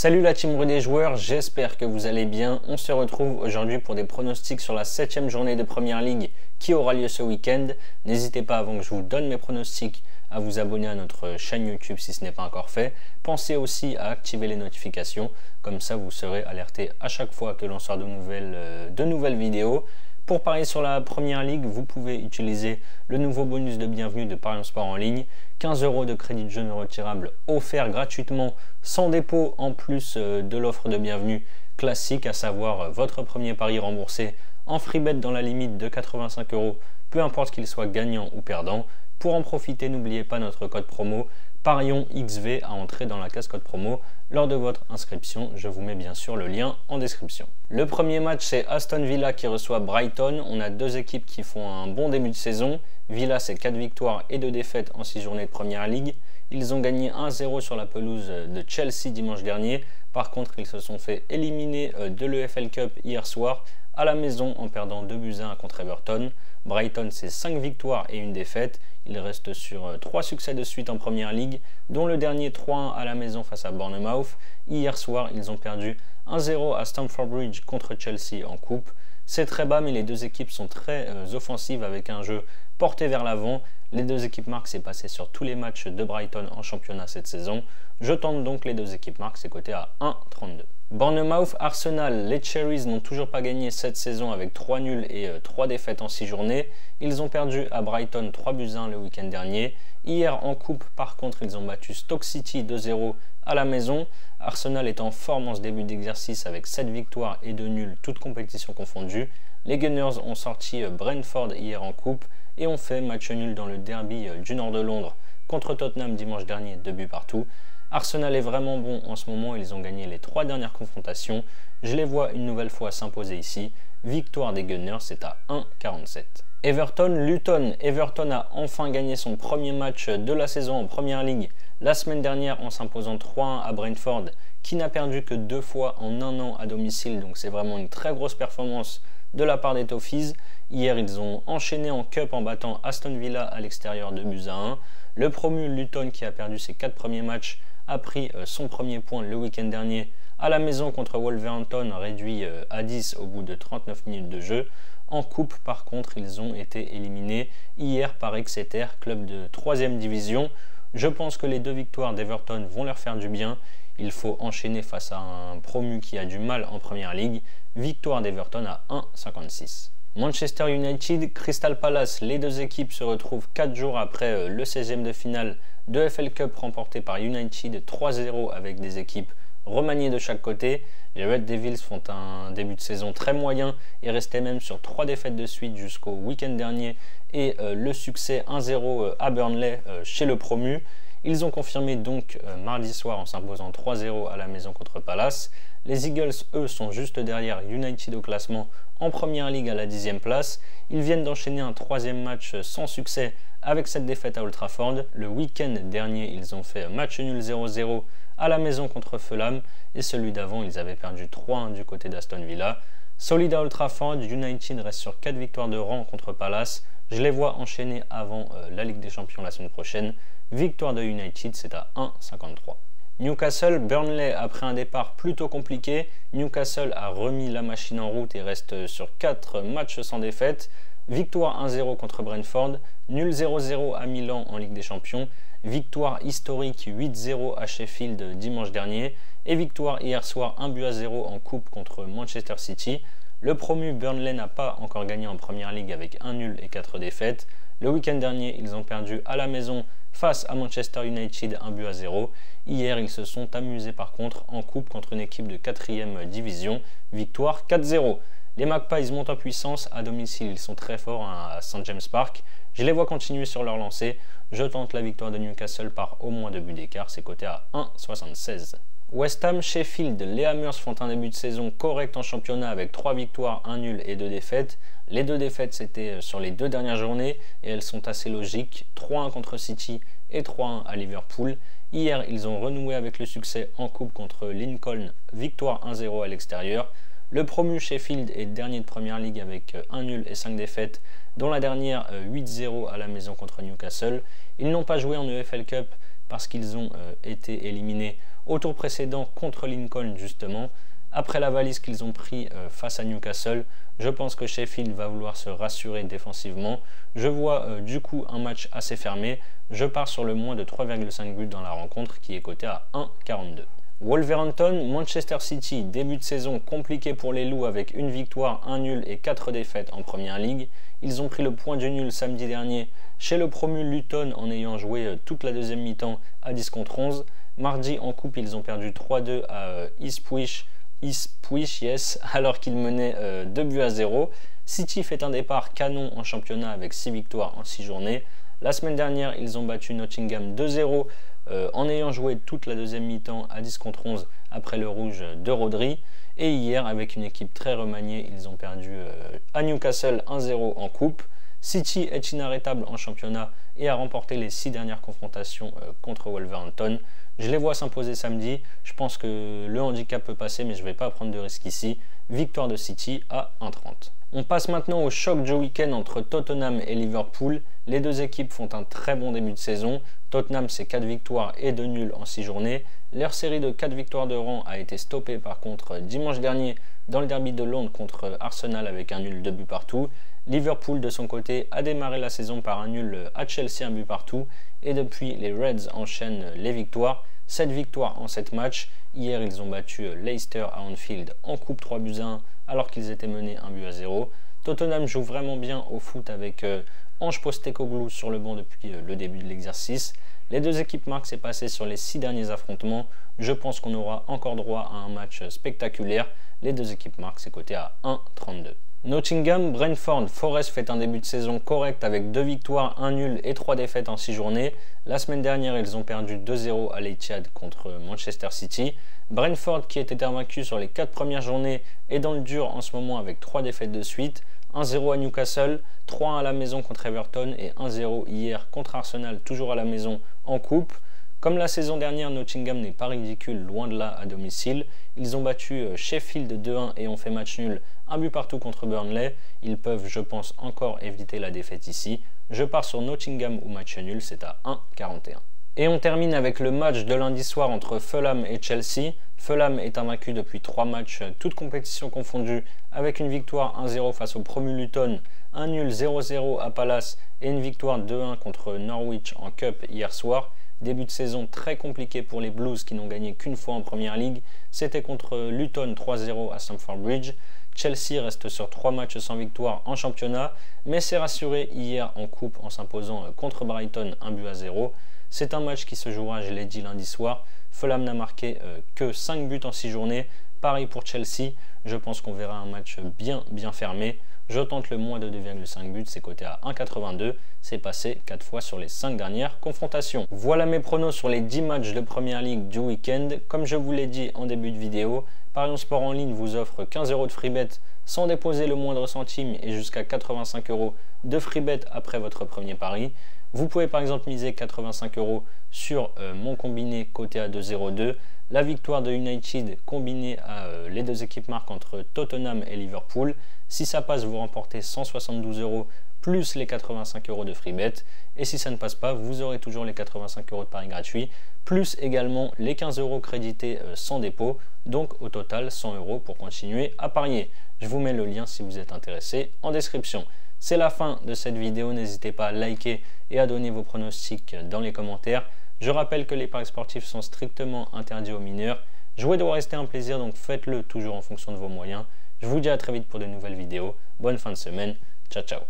Salut la team des joueurs, j'espère que vous allez bien. On se retrouve aujourd'hui pour des pronostics sur la 7e journée de Première Ligue qui aura lieu ce week-end. N'hésitez pas, avant que je vous donne mes pronostics, à vous abonner à notre chaîne YouTube si ce n'est pas encore fait. Pensez aussi à activer les notifications, comme ça vous serez alerté à chaque fois que l'on sort de nouvelles vidéos. Pour parier sur la Première Ligue, vous pouvez utiliser le nouveau bonus de bienvenue de Paris en Sport en ligne. 15 € de crédit de jeu non retirable offert gratuitement sans dépôt, en plus de l'offre de bienvenue classique, à savoir votre premier pari remboursé en free bet dans la limite de 85 €, peu importe qu'il soit gagnant ou perdant. Pour en profiter, n'oubliez pas notre code promo PARIONXV à entrer dans la case code promo lors de votre inscription. Je vous mets bien sûr le lien en description. Le premier match, c'est Aston Villa qui reçoit Brighton. On a deux équipes qui font un bon début de saison. Villa, c'est 4 victoires et 2 défaites en 6 journées de Première Ligue. Ils ont gagné 1-0 sur la pelouse de Chelsea dimanche dernier. Par contre, ils se sont fait éliminer de l'EFL Cup hier soir à la maison en perdant 2-1 contre Everton. Brighton, c'est 5 victoires et 1 défaite. Il reste sur 3 succès de suite en Première Ligue, dont le dernier 3-1 à la maison face à Bournemouth. Hier soir, ils ont perdu 1-0 à Stamford Bridge contre Chelsea en coupe. C'est très bas, mais les deux équipes sont très offensives avec un jeu porté vers l'avant. Les deux équipes marquent, c'est passé sur tous les matchs de Brighton en championnat cette saison. Je tente donc les deux équipes marquent, c'est coté à 1,32. Bournemouth, Arsenal, les Cherries n'ont toujours pas gagné cette saison avec 3 nuls et 3 défaites en 6 journées. Ils ont perdu à Brighton 3-1 le week-end dernier. Hier en coupe, par contre, ils ont battu Stoke City 2-0 à la maison. Arsenal est en forme en ce début d'exercice avec 7 victoires et 2 nuls, toutes compétitions confondues. Les Gunners ont sorti Brentford hier en coupe et ont fait match nul dans le derby du nord de Londres contre Tottenham dimanche dernier, 2 buts partout. Arsenal est vraiment bon en ce moment, ils ont gagné les 3 dernières confrontations. Je les vois une nouvelle fois s'imposer ici. Victoire des Gunners, c'est à 1,47. Everton-Luton. Everton a enfin gagné son premier match de la saison en Première Ligue la semaine dernière en s'imposant 3-1 à Brentford, qui n'a perdu que 2 fois en un an à domicile, donc c'est vraiment une très grosse performance de la part des Toffees. Hier, ils ont enchaîné en Cup en battant Aston Villa à l'extérieur 2-1. Le promu Luton, qui a perdu ses 4 premiers matchs, a pris son premier point le week-end dernier à la maison contre Wolverhampton, réduit à 10 au bout de 39 minutes de jeu. En coupe, par contre, ils ont été éliminés hier par Exeter, club de 3e division. Je pense que les 2 victoires d'Everton vont leur faire du bien. Il faut enchaîner face à un promu qui a du mal en Première Ligue. Victoire d'Everton à 1,56. Manchester United, Crystal Palace, les deux équipes se retrouvent 4 jours après le 16e de finale de FL Cup remporté par United 3-0 avec des équipes remaniées de chaque côté. Les Red Devils font un début de saison très moyen et restaient même sur 3 défaites de suite jusqu'au week-end dernier et le succès 1-0 à Burnley chez le promu. Ils ont confirmé donc mardi soir en s'imposant 3-0 à la maison contre Palace. Les Eagles, eux, sont juste derrière United au classement en Première Ligue à la 10e place. Ils viennent d'enchaîner un 3e match sans succès avec cette défaite à Old Trafford. Le week-end dernier, ils ont fait match nul 0-0 à la maison contre Fulham et celui d'avant, ils avaient perdu 3-1 du côté d'Aston Villa. Solide à Old Trafford, United reste sur 4 victoires de rang contre Palace. Je les vois enchaîner avant la Ligue des Champions la semaine prochaine. Victoire de United, c'est à 1,53. Newcastle, Burnley, après un départ plutôt compliqué, Newcastle a remis la machine en route et reste sur 4 matchs sans défaite. Victoire 1-0 contre Brentford, nul 0-0 à Milan en Ligue des Champions, victoire historique 8-0 à Sheffield dimanche dernier et victoire hier soir 1-0 en coupe contre Manchester City. Le promu Burnley n'a pas encore gagné en Première Ligue avec 1 nul et 4 défaites. Le week-end dernier, ils ont perdu à la maison face à Manchester United 1-0. Hier, ils se sont amusés par contre en coupe contre une équipe de 4e division. Victoire 4-0. Les Magpies montent en puissance. À domicile, ils sont très forts à St James Park. Je les vois continuer sur leur lancée. Je tente la victoire de Newcastle par au moins 2 buts d'écart. C'est coté à 1,76. West Ham, Sheffield, les Hammers font un début de saison correct en championnat avec 3 victoires, 1 nul et 2 défaites. Les 2 défaites, c'était sur les 2 dernières journées et elles sont assez logiques. 3-1 contre City et 3-1 à Liverpool. Hier, ils ont renoué avec le succès en coupe contre Lincoln, victoire 1-0 à l'extérieur. Le promu Sheffield est dernier de Première Ligue avec 1 nul et 5 défaites, dont la dernière 8-0 à la maison contre Newcastle. Ils n'ont pas joué en EFL Cup parce qu'ils ont été éliminés au tour précédent contre Lincoln justement. Après la valise qu'ils ont pris face à Newcastle, je pense que Sheffield va vouloir se rassurer défensivement. Je vois du coup un match assez fermé. Je pars sur le moins de 3,5 buts dans la rencontre qui est coté à 1,42. Wolverhampton, Manchester City, début de saison compliqué pour les Loups avec une victoire, un nul et 4 défaites en première ligue. Ils ont pris le point du nul samedi dernier chez le promu Luton en ayant joué toute la deuxième mi-temps à 10 contre 11. Mardi en coupe, ils ont perdu 3-2 à Ipswich, alors qu'ils menaient 2-0. City fait un départ canon en championnat avec 6 victoires en 6 journées. La semaine dernière, ils ont battu Nottingham 2-0 en ayant joué toute la deuxième mi-temps à 10 contre 11 après le rouge de Rodri. Et hier, avec une équipe très remaniée, ils ont perdu à Newcastle 1-0 en coupe. City est inarrêtable en championnat et a remporté les 6 dernières confrontations contre Wolverhampton. Je les vois s'imposer samedi. Je pense que le handicap peut passer, mais je ne vais pas prendre de risque ici. Victoire de City à 1,30. On passe maintenant au choc du week-end entre Tottenham et Liverpool. Les deux équipes font un très bon début de saison. Tottenham, c'est 4 victoires et 2 nuls en 6 journées. Leur série de 4 victoires de rang a été stoppée par contre dimanche dernier dans le derby de Londres contre Arsenal avec un nul 2 buts partout. Liverpool de son côté a démarré la saison par un nul à Chelsea, 1 but partout. Et depuis, les Reds enchaînent les victoires. 7 victoires en 7 matchs. Hier, ils ont battu Leicester à Anfield en coupe 3-1 alors qu'ils étaient menés 1-0. Tottenham joue vraiment bien au foot avec Ange Postecoglou sur le banc depuis le début de l'exercice. Les deux équipes marquent, c'est passé sur les 6 derniers affrontements. Je pense qu'on aura encore droit à un match spectaculaire. Les deux équipes marquent, c'est coté à 1,32. Nottingham, Brentford, Forest fait un début de saison correct avec 2 victoires, 1 nul et 3 défaites en 6 journées. La semaine dernière, ils ont perdu 2-0 à l'Etihad contre Manchester City. Brentford, qui était invaincu sur les 4 premières journées, est dans le dur en ce moment avec 3 défaites de suite. 1-0 à Newcastle, 3-1 à la maison contre Everton et 1-0 hier contre Arsenal, toujours à la maison en coupe. Comme la saison dernière, Nottingham n'est pas ridicule, loin de là à domicile. Ils ont battu Sheffield 2-1 et ont fait match nul, 1 but partout contre Burnley. Ils peuvent, je pense, encore éviter la défaite ici. Je pars sur Nottingham ou match nul, c'est à 1,41. Et on termine avec le match de lundi soir entre Fulham et Chelsea. Fulham est invaincu depuis 3 matchs, toutes compétitions confondues, avec une victoire 1-0 face au promu Luton, un nul 0-0 à Palace et une victoire 2-1 contre Norwich en Cup hier soir. Début de saison très compliqué pour les Blues qui n'ont gagné qu'une fois en Première Ligue. C'était contre Luton 3-0 à Stamford Bridge. Chelsea reste sur 3 matchs sans victoire en championnat, mais s'est rassuré hier en coupe en s'imposant contre Brighton 1-0. C'est un match qui se jouera, je l'ai dit, lundi soir. Fulham n'a marqué que 5 buts en 6 journées. Pareil pour Chelsea. Je pense qu'on verra un match bien fermé. Je tente le moins de 2,5 buts, c'est coté à 1,82. C'est passé 4 fois sur les 5 dernières confrontations. Voilà mes pronos sur les 10 matchs de Première Ligue du week-end. Comme je vous l'ai dit en début de vidéo, Parions Sport en ligne vous offre 15 € de free bet sans déposer le moindre centime et jusqu'à 85 € de free bet après votre premier pari. Vous pouvez par exemple miser 85 € sur mon combiné coté à 2,02. La victoire de United combinée à les deux équipes marques entre Tottenham et Liverpool. Si ça passe, vous remportez 172 € plus les 85 € de free bet. Et si ça ne passe pas, vous aurez toujours les 85 € de pari gratuit, plus également les 15 € crédités sans dépôt. Donc au total 100 € pour continuer à parier. Je vous mets le lien si vous êtes intéressé en description. C'est la fin de cette vidéo, n'hésitez pas à liker et à donner vos pronostics dans les commentaires. Je rappelle que les paris sportifs sont strictement interdits aux mineurs. Jouer doit rester un plaisir, donc faites-le toujours en fonction de vos moyens. Je vous dis à très vite pour de nouvelles vidéos. Bonne fin de semaine. Ciao, ciao.